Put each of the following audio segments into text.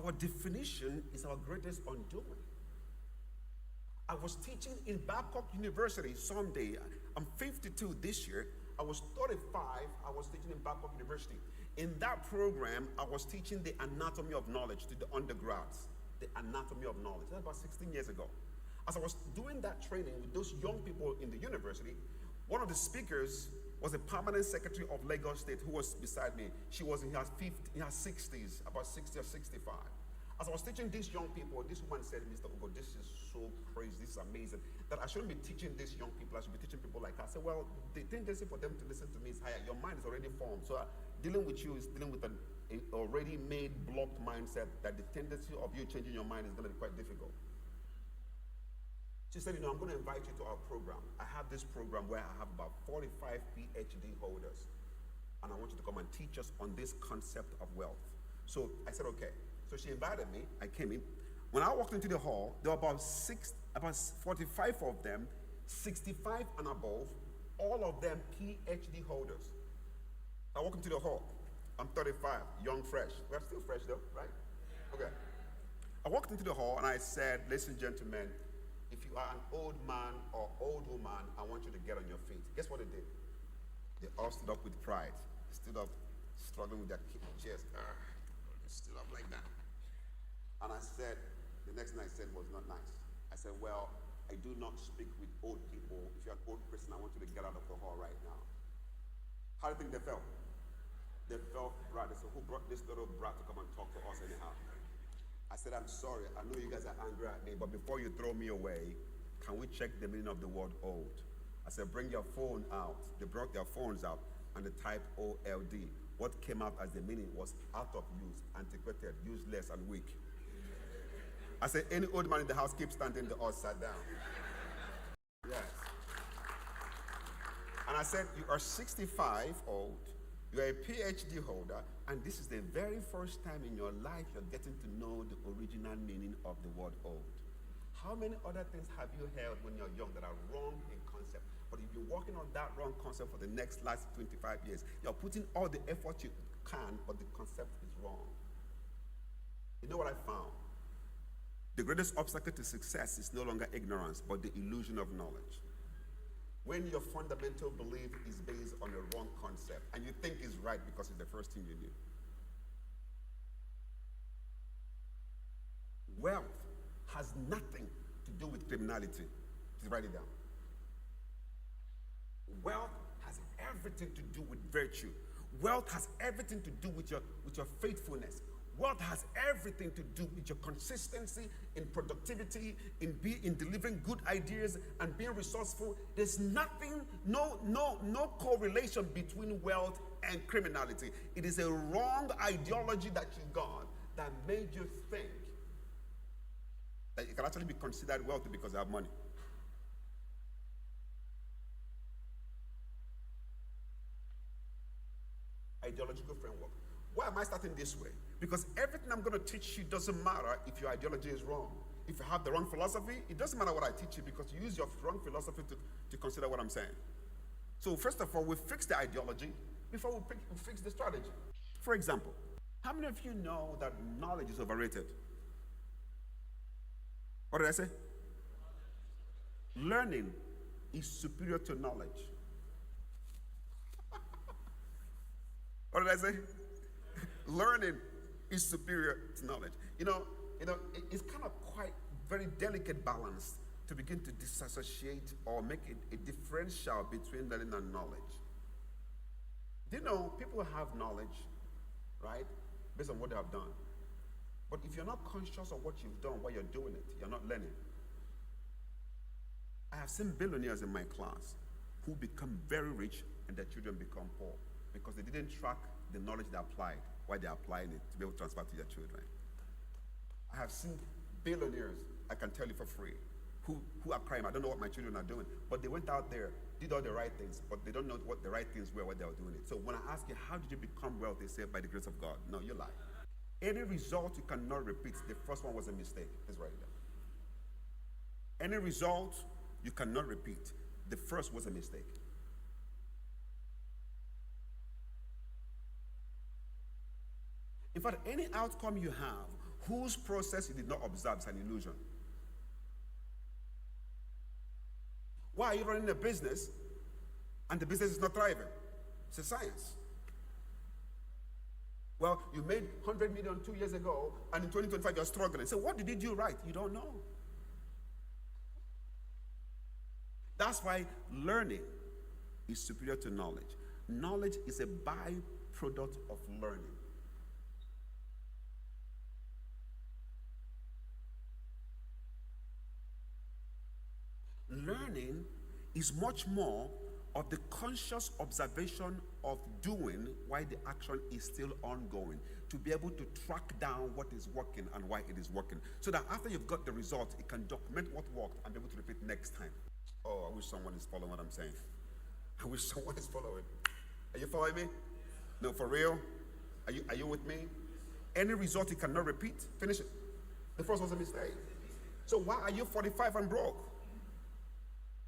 Our definition is our greatest undoing. I was teaching in Babcock University Sunday. I'm 52 this year. I was 35. I was teaching in Babcock University. In that program, I was teaching the anatomy of knowledge to the undergrads. The anatomy of knowledge. That's about 16 years ago. As I was doing that training with those young people in the university, one of the speakers was a permanent secretary of Lagos State who was beside me. She was in her 60s, about 60 or 65. As I was teaching these young people, this woman said, Mr. Ugo, this is so crazy, this is amazing, that I shouldn't be teaching these young people, I should be teaching people like her. I said, well, the tendency for them to listen to me is higher. Your mind is already formed. So dealing with you is dealing with an already made, blocked mindset that the tendency of you changing your mind is going to be quite difficult. She said, I'm going to invite you to our program. I have this program where I have about 45 PhD holders, and I want you to come and teach us on this concept of wealth. So I said, okay. So she invited me. I came in. When I walked into the hall, there were about 45 of them, 65 and above, all of them PhD holders. I walked into the hall. I'm 35, young, fresh. We're still fresh though, right? Okay. I walked into the hall and I said, listen, gentlemen, if you are an old man or old woman, I want you to get on your feet. Guess what they did? They all stood up with pride. They stood up, struggling with their chest. They stood up like that. And I said, the next thing I said was not nice. I said, well, I do not speak with old people. If you're an old person, I want you to get out of the hall right now. How do you think they felt? They felt right. They said, who brought this little brat to come and talk to us anyhow? I said, I'm sorry. I know you guys are angry at me, but before you throw me away, can we check the meaning of the word old? I said, bring your phone out. They brought their phones out and they typed OLD. What came out as the meaning was out of use, antiquated, useless, and weak. I said, any old man in the house, keep standing, they all sat down. Yes. And I said, you are 65 old, you are a PhD holder, and this is the very first time in your life you're getting to know the original meaning of the word old. How many other things have you held when you're young that are wrong in concept? But if you're working on that wrong concept for the last 25 years, you're putting all the effort you can, but the concept is wrong. You know what I found? The greatest obstacle to success is no longer ignorance, but the illusion of knowledge. When your fundamental belief is based on a wrong concept, and you think it's right because it's the first thing you knew. Wealth has nothing to do with criminality. Just write it down. Wealth has everything to do with virtue. Wealth has everything to do with your faithfulness. Wealth has everything to do with your consistency in productivity, in delivering good ideas and being resourceful. There's nothing, no correlation between wealth and criminality. It is a wrong ideology that you got that made you think that you can actually be considered wealthy because you have money. Ideological framework. Why am I starting this way? Because everything I'm going to teach you doesn't matter if your ideology is wrong. If you have the wrong philosophy, it doesn't matter what I teach you because you use your wrong philosophy to consider what I'm saying. So first of all, we fix the ideology before we fix the strategy. For example, how many of you know that knowledge is overrated? What did I say? Learning is superior to knowledge. What did I say? Learning is superior to knowledge. It's kind of quite very delicate balance to begin to disassociate or make a differential between learning and knowledge. Do you know people have knowledge, right, based on what they have done? But if you're not conscious of what you've done while you're doing it, you're not learning. I have seen billionaires in my class who become very rich and their children become poor because they didn't track the knowledge they applied while they're applying it to be able to transfer to their children. I have seen billionaires, I can tell you for free, who are crying, I don't know what my children are doing, but they went out there, did all the right things, but they don't know what the right things were while they were doing it. So when I ask you, how did you become wealthy? They say, by the grace of God. No, you lie. Any result you cannot repeat, the first one was a mistake. Let's write it down. Any result you cannot repeat, the first was a mistake. In fact, any outcome you have whose process you did not observe is an illusion. Why are you running a business and the business is not thriving? It's a science. Well, you made 100 million 2 years ago, and in 2025 you're struggling. So what did you do right? You don't know. That's why learning is superior to knowledge. Knowledge is a byproduct of learning. Learning is much more of the conscious observation of doing while the action is still ongoing, to be able to track down what is working and why it is working, so that after you've got the result, it can document what worked and be able to repeat next time. Oh, I wish someone is following what I'm saying. I wish someone is following. Are you following me? No, for real? Are you with me? Any result you cannot repeat, finish it. The first was a mistake. So why are you 45 and broke?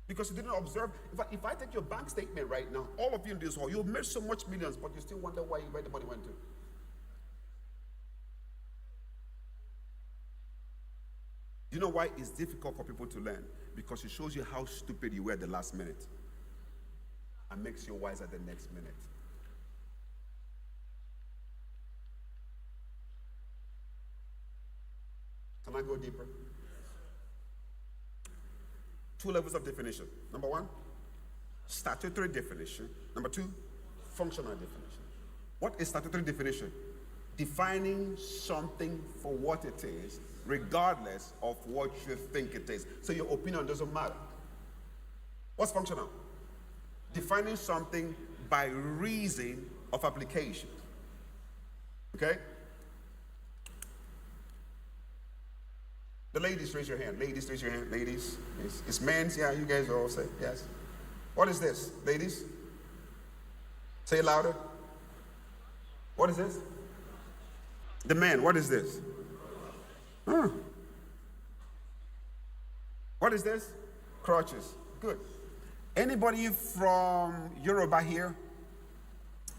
Because you didn't observe. If I take your bank statement right now, all of you in this hall, you've made so much millions, but you still wonder where the money went to. You know why it's difficult for people to learn? Because it shows you how stupid you were the last minute and makes you wiser the next minute. Can I go deeper? 2 levels of definition. Number 1, statutory definition. Number 2, functional definition. What is statutory definition? Defining something for what it is, regardless of what you think it is. So your opinion doesn't matter. What's functional? Defining something by reason of application. Okay? The ladies, raise your hand. Ladies, raise your hand. Ladies. It's men's. Yeah, you guys all say yes. What is this, ladies? Say it louder. What is this? The men, what is this? Huh. What is this? Crutches. Good. Anybody from Yoruba here?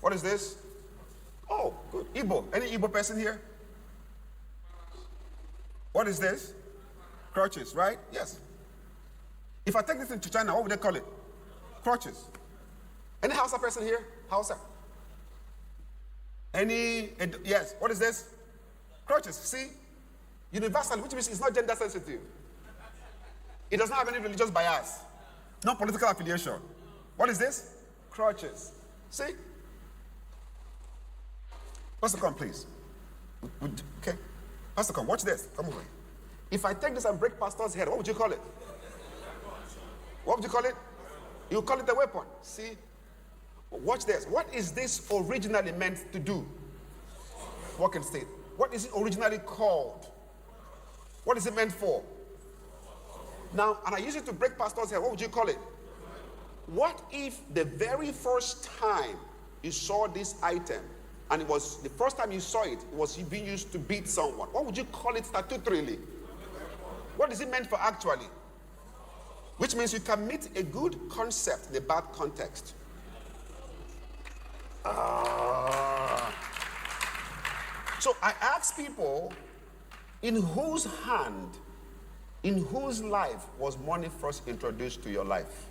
What is this? Oh, good. Igbo. Any Igbo person here? What is this? Crutches, right? Yes. If I take this into China, what would they call it? Crutches. Any Hausa person here? Hausa. Yes, what is this? Crutches. See? Universal, which means it's not gender sensitive. It does not have any religious bias. No political affiliation. What is this? Crutches. See? Pastor, come, please. Okay. Pastor, come, watch this. Come over. If I take this and break Pastor's head, what would you call it? What would you call it? You call it a weapon. See? Watch this. What is this originally meant to do? Walking state. What is it originally called? What is it meant for? Now, and I use it to break Pastor's head. What would you call it? What if the very first time you saw this item, and it was the first time you saw it, it was being used to beat someone? What would you call it statutorily? What is it meant for actually? Which means you can meet a good concept in a bad context. So I ask people, in whose hand, in whose life was money first introduced to your life?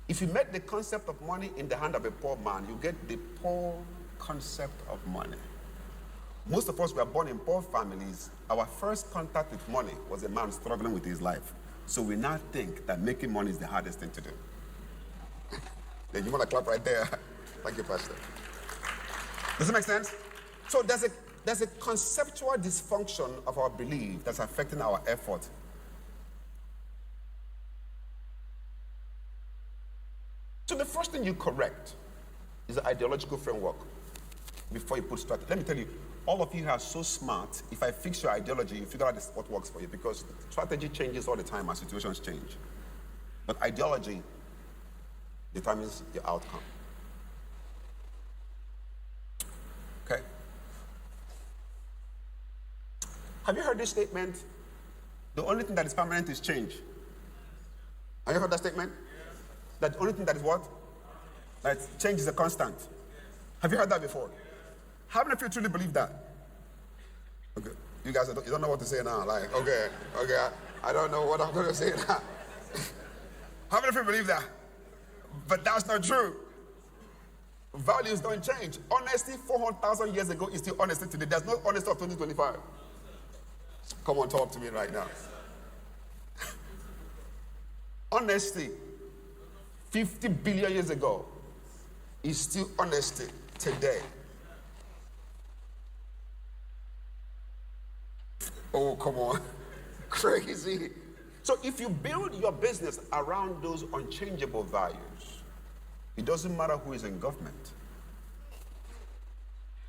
If you met the concept of money in the hand of a poor man, you get the poor concept of money. Most of us were born in poor families. Our first contact with money was a man struggling with his life. So we now think that making money is the hardest thing to do. Then you want to clap right there. Thank you, Pastor. Does it make sense? So there's a conceptual dysfunction of our belief that's affecting our effort. So the first thing you correct is the ideological framework before you put strategy. Let me tell you, all of you are so smart. If I fix your ideology, you figure out what works for you, because strategy changes all the time as situations change. But ideology determines your outcome. Okay? Have you heard this statement? The only thing that is permanent is change. Have you heard that statement? Yes. That the only thing that is what? That change is a constant. Have you heard that before? Yes. How many of you truly believe that? Okay. You guys, you don't know what to say now. Like, okay, I don't know what I'm going to say now. How many of you believe that? But that's not true. Values don't change. Honesty 400,000 years ago is still honesty today. There's no honesty of 2025. Come on, talk to me right now. Honesty 50 billion years ago is still honesty today. Oh, come on. Crazy. So if you build your business around those unchangeable values, it doesn't matter who is in government.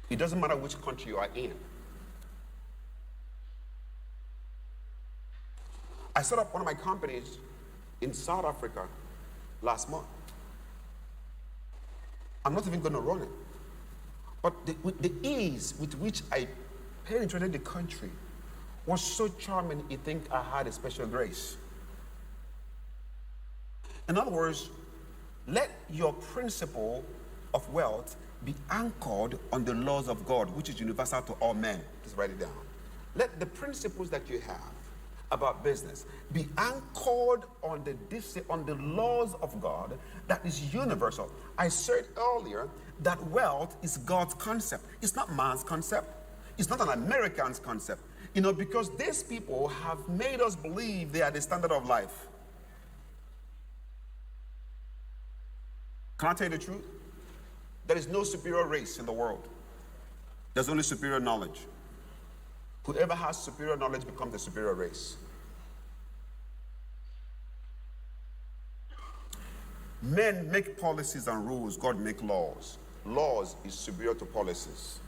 It doesn't matter which country you are in. I set up one of my companies in South Africa last month. I'm not even going to run it. But with the ease with which I penetrated the country was so charming, you think I had a special grace. In other words, let your principle of wealth be anchored on the laws of God, which is universal to all men. Just write it down. Let the principles that you have about business be anchored on the laws of God that is universal. I said earlier that wealth is God's concept. It's not man's concept. It's not an American's concept. You know, because these people have made us believe they are the standard of life. Can I tell you the truth? There is no superior race in the world. There's only superior knowledge. Whoever has superior knowledge becomes the superior race. Men make policies and rules, God make laws. Laws is superior to policies.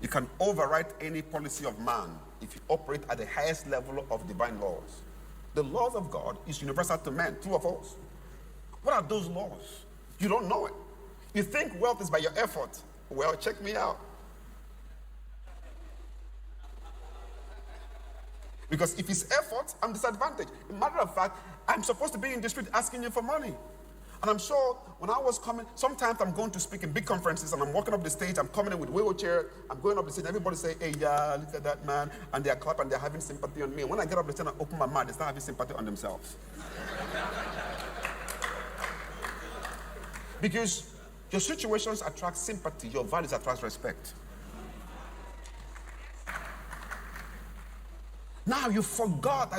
You can overwrite any policy of man if you operate at the highest level of divine laws. The laws of God is universal to men, true or false? What are those laws? You don't know it. You think wealth is by your effort. Well, check me out. Because if it's effort, I'm disadvantaged. Matter of fact, I'm supposed to be in the street asking you for money. And I'm sure when I was coming, sometimes I'm going to speak in big conferences and I'm walking up the stage, I'm coming in with a wheelchair, I'm going up the stage, everybody say, hey, yeah, look at that man, and they're clapping, they're having sympathy on me. And when I get up the stage and open my mouth, they start having sympathy on themselves. Because your situations attract sympathy, your values attract respect. Now you forgot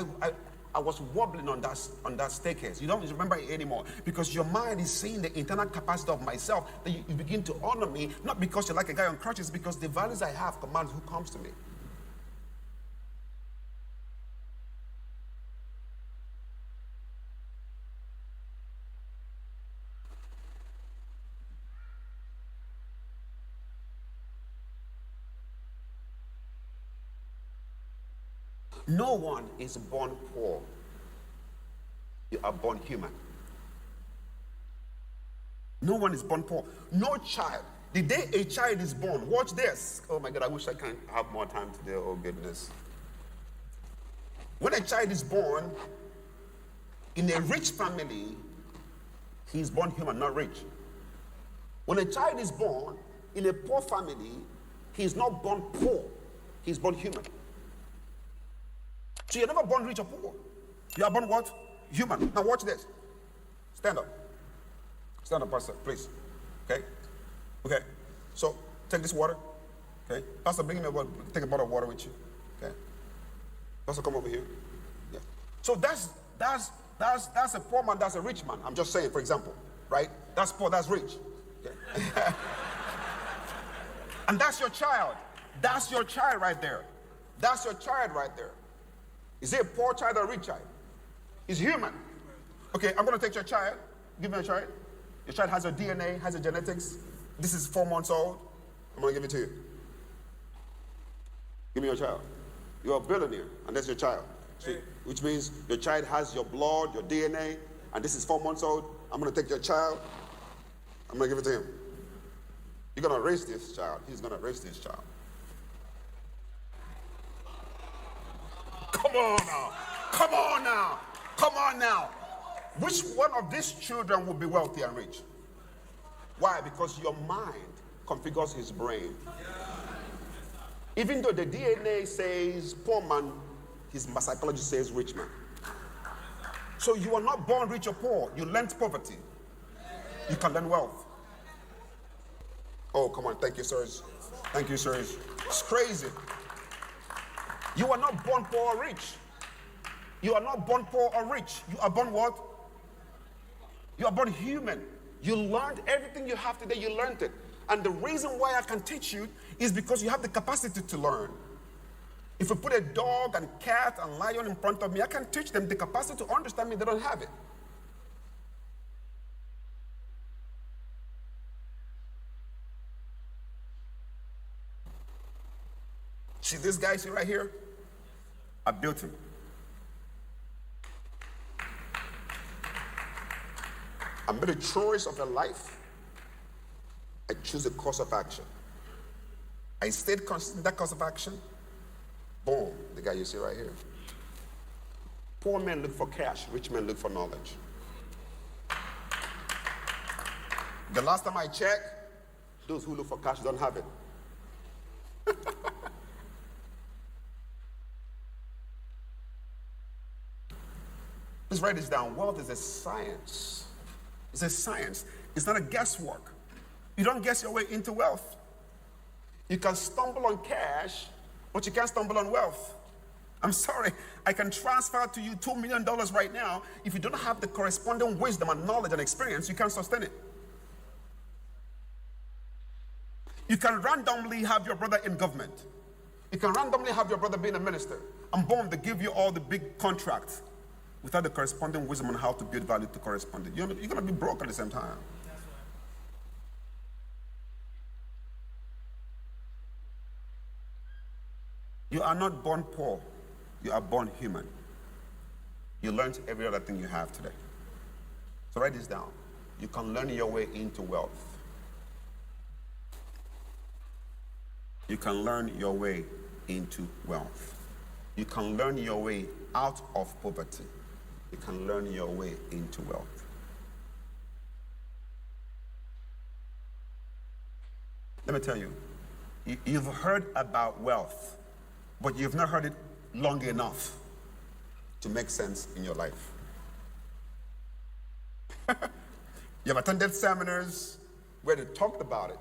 I was wobbling on that staircase. You don't remember it anymore because your mind is seeing the internal capacity of myself that you begin to honor me, not because you're like a guy on crutches, because the values I have commands who comes to me. No one is born poor. You are born human. No one is born poor. No child. The day a child is born, watch this. Oh my God, I wish I can have more time today. Oh goodness. When a child is born in a rich family, he is born human, not rich. When a child is born in a poor family, he is not born poor. He is born human. So you're never born rich or poor. You are born what? Human. Now watch this. Stand up. Stand up, Pastor, please. Okay? Okay. So take this water. Okay? Pastor, bring me take a bottle of water with you. Okay? Pastor, come over here. Yeah. So that's a poor man, that's a rich man. I'm just saying, for example. Right? That's poor, that's rich. Okay? And that's your child. That's your child right there. That's your child right there. Is it a poor child or a rich child? He's human. Okay, I'm going to take your child. Give me a child. Your child has your DNA, has your genetics. This is 4 months old. I'm going to give it to you. Give me your child. You're a billionaire, and that's your child. So, which means your child has your blood, your DNA, and this is 4 months old. I'm going to take your child. I'm going to give it to him. You're going to raise this child. He's going to raise this child. Come on now. Come on now. Come on now. Which one of these children will be wealthy and rich? Why? Because your mind configures his brain. Even though the DNA says poor man, his psychology says rich man. So you are not born rich or poor. You learned poverty. You can learn wealth. Oh, come on. Thank you, sirs. Thank you, sirs. It's crazy. You are not born poor or rich. You are not born poor or rich. You are born what? You are born human. You learned everything you have today. You learned it. And the reason why I can teach you is because you have the capacity to learn. If you put a dog and cat and lion in front of me, I can teach them. The capacity to understand me, they don't have it. See this guy, see right here? I built him. I made a choice of a life. I choose a course of action. I stayed consistent in that course of action. Boom, the guy you see right here. Poor men look for cash, rich men look for knowledge. The last time I checked, those who look for cash don't have it. Let's write this down. Wealth is a science. It's a science. It's not a guesswork. You don't guess your way into wealth. You can stumble on cash, but you can't stumble on wealth. I'm sorry, I can transfer to you $2 million right now. If you don't have the corresponding wisdom and knowledge and experience, you can't sustain it. You can randomly have your brother in government. You can randomly have your brother being a minister. And boom, they give you all the big contracts without the corresponding wisdom on how to build value to correspond it. You're going to be broke at the same time. You are not born poor. You are born human. You learned every other thing you have today. So write this down. You can learn your way into wealth. You can learn your way into wealth. You can learn your way out of poverty. You can learn your way into wealth. Let me tell you, you've heard about wealth, but you've not heard it long enough to make sense in your life. You've attended seminars where they talked about it,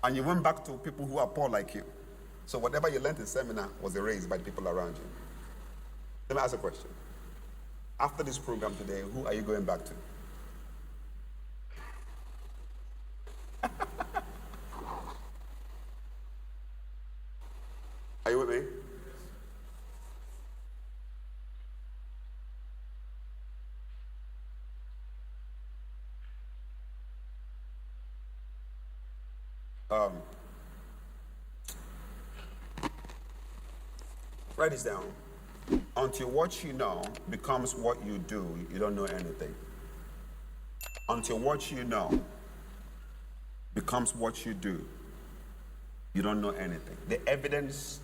and you went back to people who are poor like you. So whatever you learned in seminar was erased by the people around you. Let me ask a question. After this program today, who are you going back to? Are you with me? Write this down. Until what you know becomes what you do, you don't know anything. Until what you know becomes what you do, you don't know anything. The evidence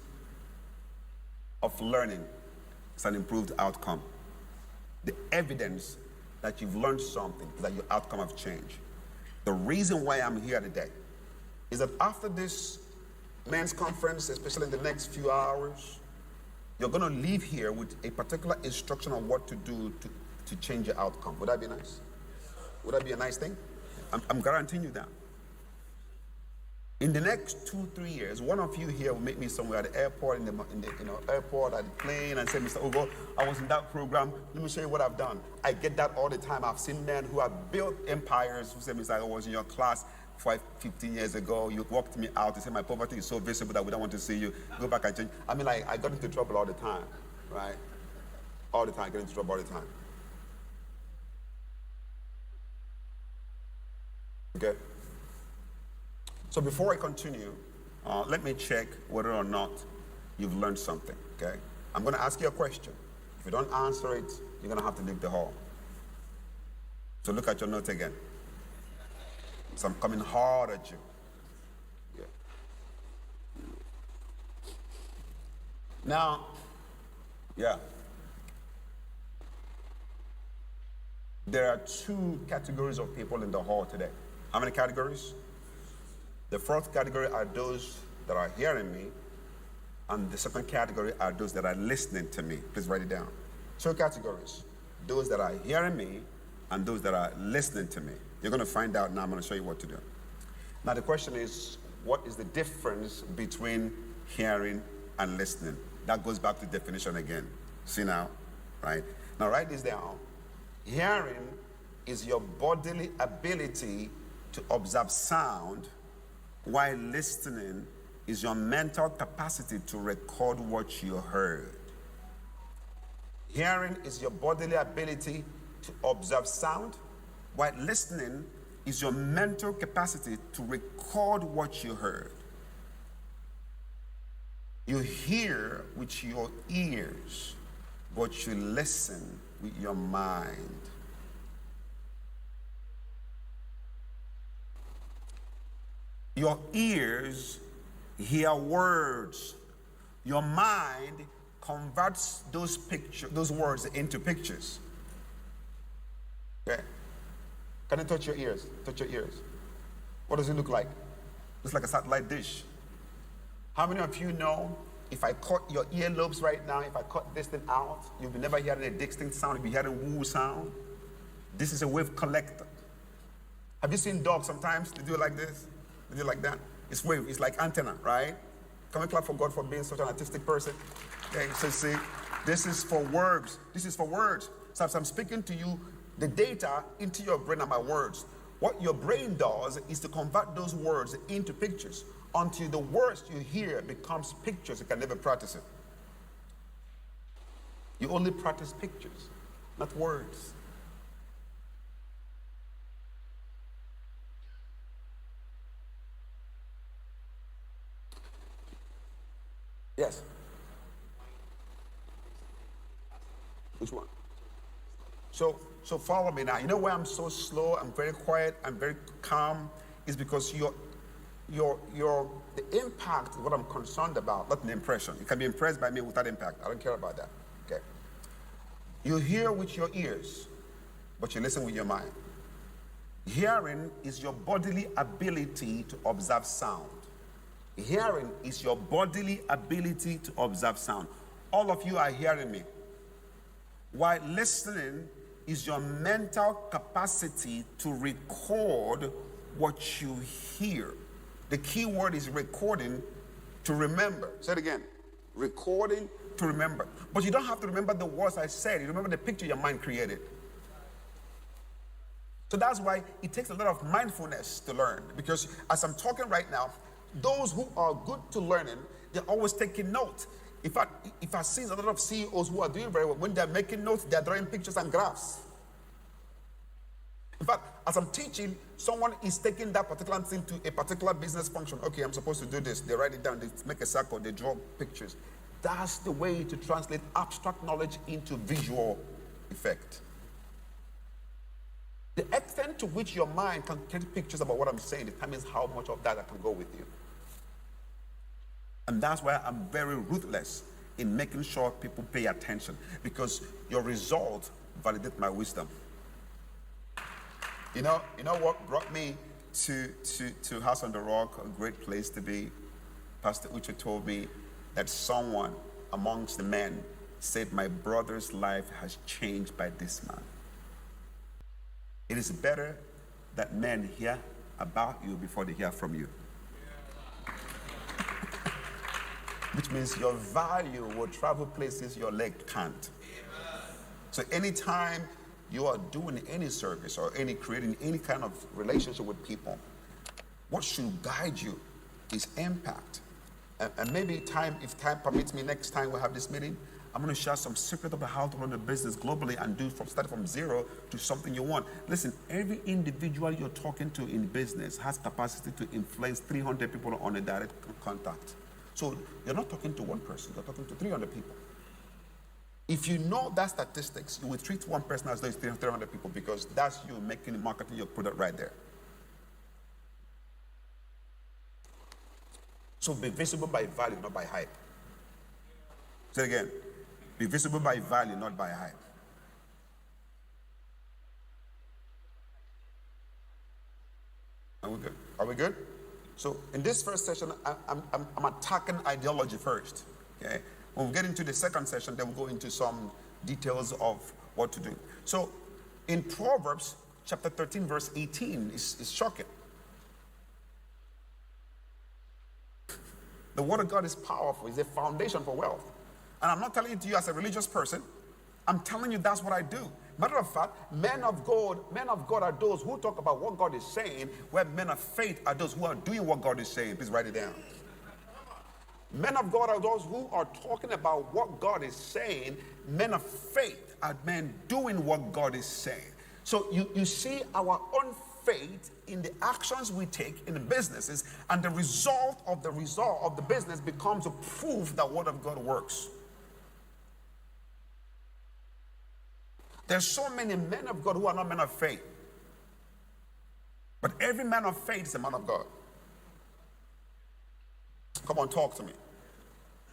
of learning is an improved outcome. The evidence that you've learned something is that your outcome have changed. The reason why I'm here today is that after this men's conference, especially in the next few hours, you're going to leave here with a particular instruction on what to do to change your outcome. Would that be nice? Would that be a nice thing? I'm guaranteeing you that. In the next 2-3 years, one of you here will meet me somewhere at the airport, in the airport, at the plane, and say, Mr. Ugo, I was in that program. Let me show you what I've done. I get that all the time. I've seen men who have built empires who say, Mr. I was in your class 15 years ago. You walked me out. You said my poverty is so visible that we don't want to see you. Go back and change. I mean, like, I got into trouble all the time, right? All the time. I get into trouble all the time. Okay? So before I continue, let me check whether or not you've learned something, okay? I'm going to ask you a question. If you don't answer it, you're going to have to leave the hall. So look at your notes again. So I'm coming hard at you. Yeah. Now, yeah. There are 2 categories of people in the hall today. How many categories? The first category are those that are hearing me, and the second category are those that are listening to me. Please write it down. Two categories: those that are hearing me and those that are listening to me. You're going to find out now. I'm going to show you what to do. Now the question is, what is the difference between hearing and listening? That goes back to definition again. See now, right? Now write this down. Hearing is your bodily ability to observe sound, while listening is your mental capacity to record what you heard. Hearing is your bodily ability to observe sound, while listening is your mental capacity to record what you heard. You hear with your ears, but you listen with your mind. Your ears hear words. Your mind converts those words into pictures. Okay? Can you touch your ears? Touch your ears. What does it look like? It's like a satellite dish. How many of you know if I cut your earlobes right now, if I cut this thing out, you'll be never hearing a distinct sound, you'll be hearing woo sound? This is a wave collector. Have you seen dogs sometimes? They do it like this? They do it like that? It's wave, it's like antenna, right? Can we clap for God for being such an artistic person? Okay, so see, this is for words. This is for words. So as I'm speaking to you, the data into your brain are my words. What your brain does is to convert those words into pictures. Until the words you hear becomes pictures, you can never practice it. You only practice pictures, not words. Yes. Which one? So follow me now. You know why I'm so slow, I'm very quiet, I'm very calm, is because the impact is what I'm concerned about, not the impression. You can be impressed by me without impact. I don't care about that. Okay. You hear with your ears, but you listen with your mind. Hearing is your bodily ability to observe sound. Hearing is your bodily ability to observe sound. All of you are hearing me. While listening is your mental capacity to record what you hear. The key word is recording to remember. Say it again. Recording to remember. But you don't have to remember the words I said. You remember the picture your mind created. So that's why it takes a lot of mindfulness to learn. Because as I'm talking right now, those who are good to learning, they're always taking note. If I see a lot of CEOs who are doing very well, when they're making notes, they're drawing pictures and graphs. In fact, as I'm teaching, someone is taking that particular thing to a particular business function. Okay, I'm supposed to do this. They write it down, they make a circle, they draw pictures. That's the way to translate abstract knowledge into visual effect. The extent to which your mind can create pictures about what I'm saying determines how much of that I can go with you. And that's why I'm very ruthless in making sure people pay attention, because your result validates my wisdom. You know what brought me to House on the Rock, a great place to be? Pastor Uche told me that someone amongst the men said, my brother's life has changed by this man. It is better that men hear about you before they hear from you. Which means your value will travel places your leg can't. So anytime you are doing any service or creating any kind of relationship with people, what should guide you is impact. And maybe if time permits me, next time we have this meeting, I'm going to share some secret about how to run a business globally and start from zero to something you want. Listen, every individual you're talking to in business has capacity to influence 300 people on a direct contact. So you're not talking to one person, you're talking to 300 people. If you know that statistics, you will treat one person as though it's 300 people, because that's you marketing your product right there. So be visible by value, not by hype. Say it again. Be visible by value, not by hype. Are we good? Are we good? So in this first session, I'm attacking ideology first. Okay. When we get into the second session, then we'll go into some details of what to do. So in Proverbs chapter 13, verse 18 is shocking. The word of God is powerful. It's a foundation for wealth. And I'm not telling it to you as a religious person. I'm telling you that's what I do. Matter of fact, men of God are those who talk about what God is saying, where men of faith are those who are doing what God is saying. Please write it down. Men of God are those who are talking about what God is saying. Men of faith are men doing what God is saying. So you see our own faith in the actions we take in the businesses, and the result of the business becomes a proof that word of God works. There's so many men of God who are not men of faith. But every man of faith is a man of God. Come on, talk to me.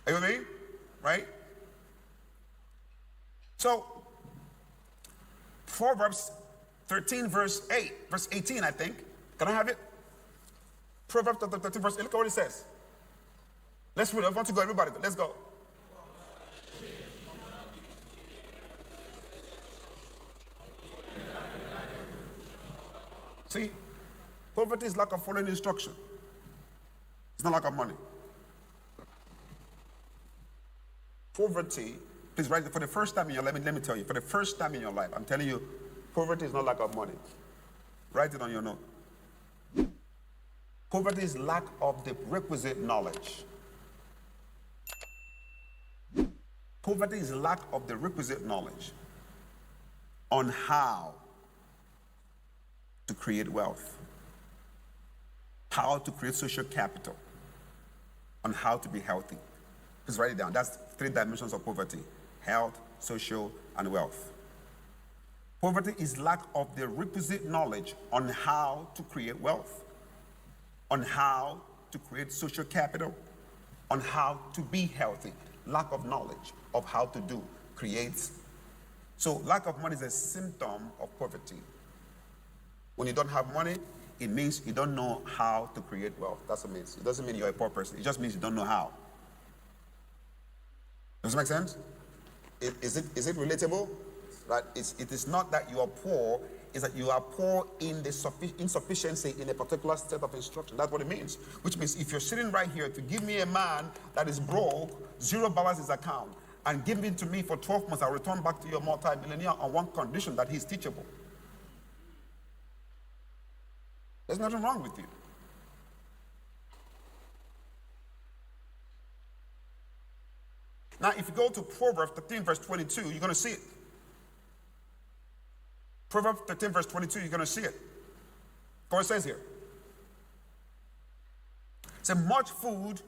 Are you with me? Right? So, Proverbs 13, verse 18, I think. Can I have it? Proverbs 13, verse 8. Look at what it says. Let's read it. I want to go, everybody. Let's go. See, poverty is lack of following instruction. It's not lack of money. Poverty, please write it for the first time in your life. Let me tell you, for the first time in your life, I'm telling you, poverty is not lack of money. Write it on your note. Poverty is lack of the requisite knowledge. Poverty is lack of the requisite knowledge on how to create wealth, how to create social capital, on how to be healthy. Please write it down. That's 3 dimensions of poverty: health, social, and wealth. Poverty is lack of the requisite knowledge on how to create wealth, on how to create social capital, on how to be healthy. Lack of knowledge of how to do creates. So lack of money is a symptom of poverty. When you don't have money, it means you don't know how to create wealth. That's what it means. It doesn't mean you're a poor person. It just means you don't know how. Does it make sense? Is it relatable? Right? It is not that you are poor. It's that you are poor in the insufficiency in a particular state of instruction. That's what it means. Which means if you're sitting right here to give me a man that is broke, zero balance his account, and give it to me for 12 months, I'll return back to your multi-millionaire on one condition: that he's teachable. There's nothing wrong with you. Now, if you go to Proverbs 13, verse 22, you're going to see it. Proverbs 13, verse 22, you're going to see it. What it says here. It says, much food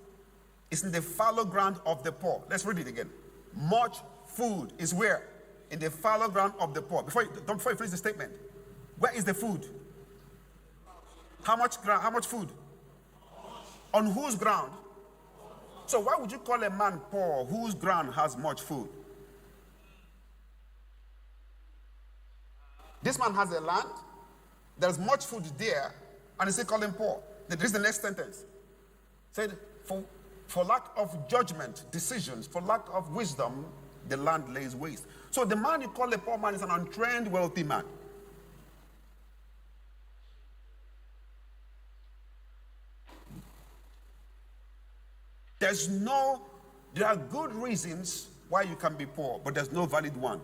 is in the fallow ground of the poor. Let's read it again. Much food is where? In the fallow ground of the poor. Before you finish the statement, where is the food? How much ground? How much food? On whose ground? So why would you call a man poor whose ground has much food? This man has a land, there's much food there, and he still call him poor. This is the next sentence. Said, for lack of judgment, decisions, for lack of wisdom, the land lays waste. So the man you call a poor man is an untrained, wealthy man. There are good reasons why you can be poor, but there's no valid one.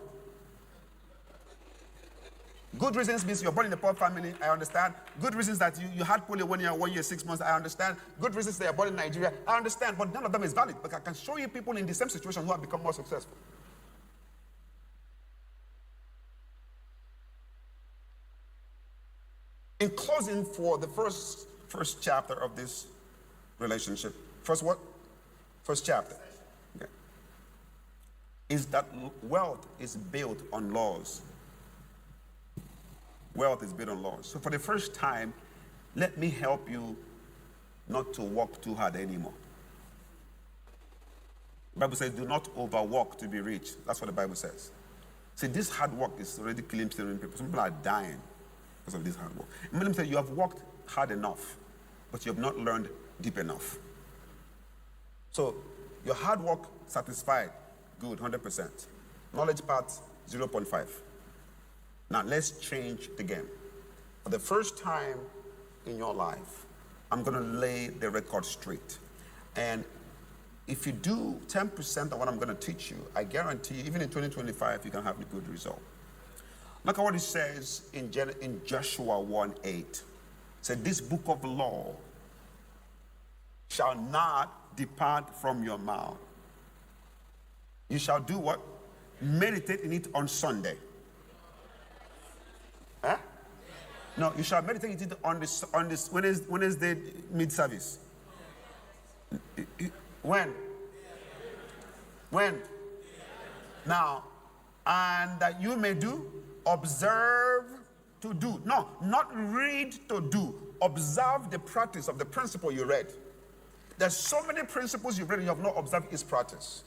Good reasons means you're born in a poor family, I understand. Good reasons that you had polio when you were 1 year, 6 months, I understand. Good reasons that you're born in Nigeria, I understand, but none of them is valid. But I can show you people in the same situation who have become more successful. In closing, for the first chapter of this relationship, first what? First chapter. Okay. Is that wealth is built on laws. Wealth is built on laws. So for the first time, let me help you not to work too hard anymore. The Bible says, do not overwork to be rich. That's what the Bible says. See, this hard work is already killing people. Some people are dying because of this hard work. Let me say, you have worked hard enough. but you have not learned deep enough. So your hard work satisfied, good, 100%. Knowledge part, 0.5. Now let's change the game. For the first time in your life, I'm going to lay the record straight. And if you do 10% of what I'm going to teach you, I guarantee you, even in 2025, you can have a good result. Look at what it says in Joshua 1:8. It said, this book of law shall not depart from your mouth. You shall do what? Meditate in it on Sunday. Huh? No, you shall meditate in it on this when is the mid-service? When? Now, and that you may do, observe to do. No, not read to do. Observe the practice of the principle you read. There's so many principles you read and you have not observed its practice.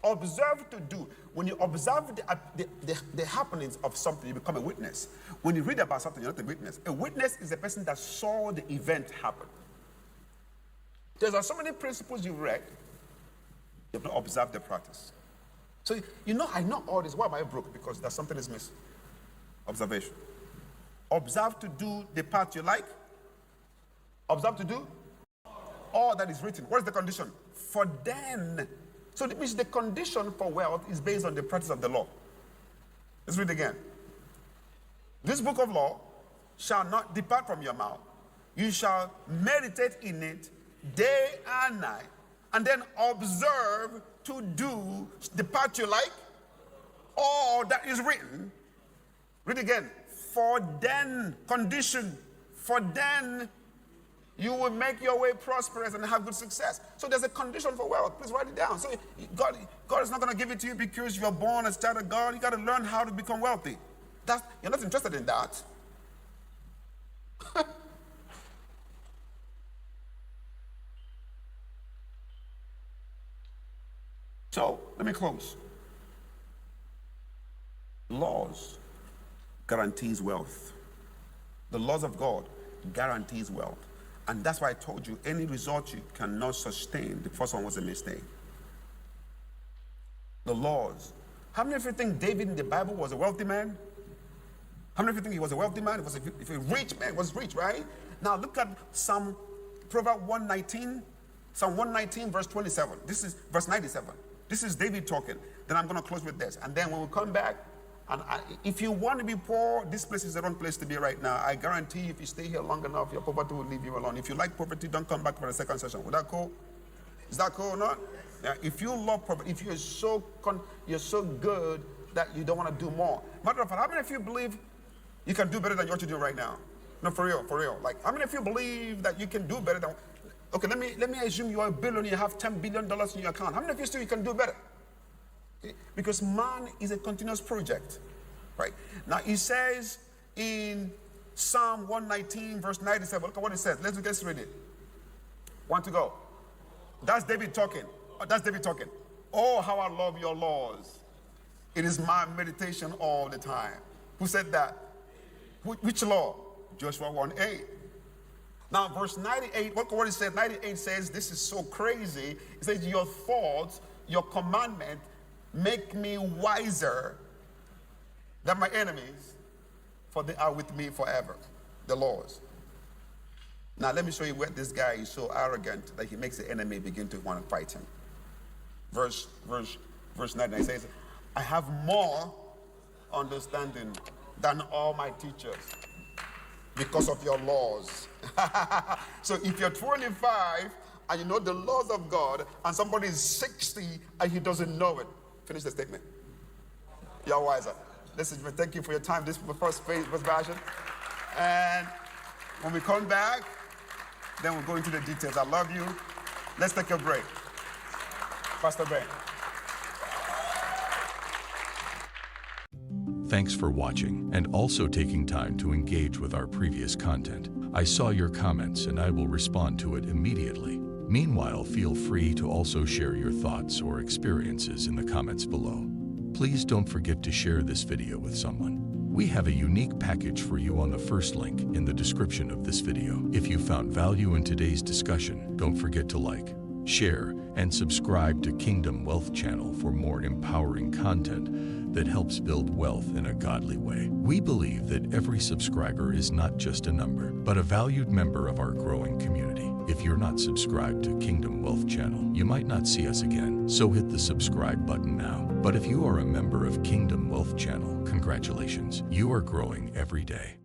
Observe to do. When you observe the happenings of something, you become a witness. When you read about something, you're not a witness. A witness is a person that saw the event happen. There's so many principles you read, you have not observed the practice. So, I know all this. Why am I broke? Because there's something is missing. Observation. Observe to do the part you like. Observe to do all that is written. What is the condition? For then. So it means the condition for wealth is based on the practice of the law. Let's read again. This book of law shall not depart from your mouth. You shall meditate in it day and night, and then observe to do the part you like, all that is written. Read again. For then, condition, for then you will make your way prosperous and have good success. So there's a condition for wealth. Please write it down. So God is not going to give it to you because you're born as a child of God. You got to learn how to become wealthy. You're not interested in that. So let me close. Laws guarantees wealth. The laws of God guarantees wealth. And that's why I told you, any result you cannot sustain, the first one was a mistake. The laws. How many of you think David in the Bible was a wealthy man? How many of you think he was a wealthy man? If a rich man was rich, right? Now look at Proverbs 119, Psalm 119, verse 27. This is verse 97. This is David talking. Then I'm going to close with this. And then when we come back, if you want to be poor, this place is the wrong place to be right now. I guarantee you, if you stay here long enough, your poverty will leave you alone. If you like poverty, don't come back for the second session. Would that cool? Is that cool or not? Yeah, if you love poverty, if you're so good that you don't want to do more. Matter of fact, how many of you believe you can do better than what you do right now? No, for real. Like, how many of you believe that you can do better than? Okay, let me assume you are a billionaire, you have $10 billion in your account. How many of you still you can do better? Because man is a continuous project, right? Now he says in Psalm 119, verse 97, look at what it says. Let's read it. Want to go? That's David talking. Oh, how I love your laws. It is my meditation all the time. Who said that? Which law? Joshua 1:8. Now, verse 98, look at what it says. 98 says, this is so crazy. It says, your thoughts, your commandment, make me wiser than my enemies, for they are with me forever. The laws. Now let me show you where this guy is so arrogant that he makes the enemy begin to want to fight him. Verse 99 says, I have more understanding than all my teachers because of your laws. So if you're 25 and you know the laws of God and somebody is 60 and he doesn't know it, finish the statement. You're wiser. Listen, thank you for your time. This is the first version. And when we come back, then we'll go into the details. I love you. Let's take a break. Pastor Ben. Thanks for watching and also taking time to engage with our previous content. I saw your comments and I will respond to it immediately. Meanwhile, feel free to also share your thoughts or experiences in the comments below. Please don't forget to share this video with someone. We have a unique package for you on the first link in the description of this video. If you found value in today's discussion, don't forget to like, share, and subscribe to Kingdom Wealth Channel for more empowering content that helps build wealth in a godly way. We believe that every subscriber is not just a number, but a valued member of our growing community. If you're not subscribed to Kingdom Wealth Channel, you might not see us again, so hit the subscribe button now. But if you are a member of Kingdom Wealth Channel, congratulations, you are growing every day.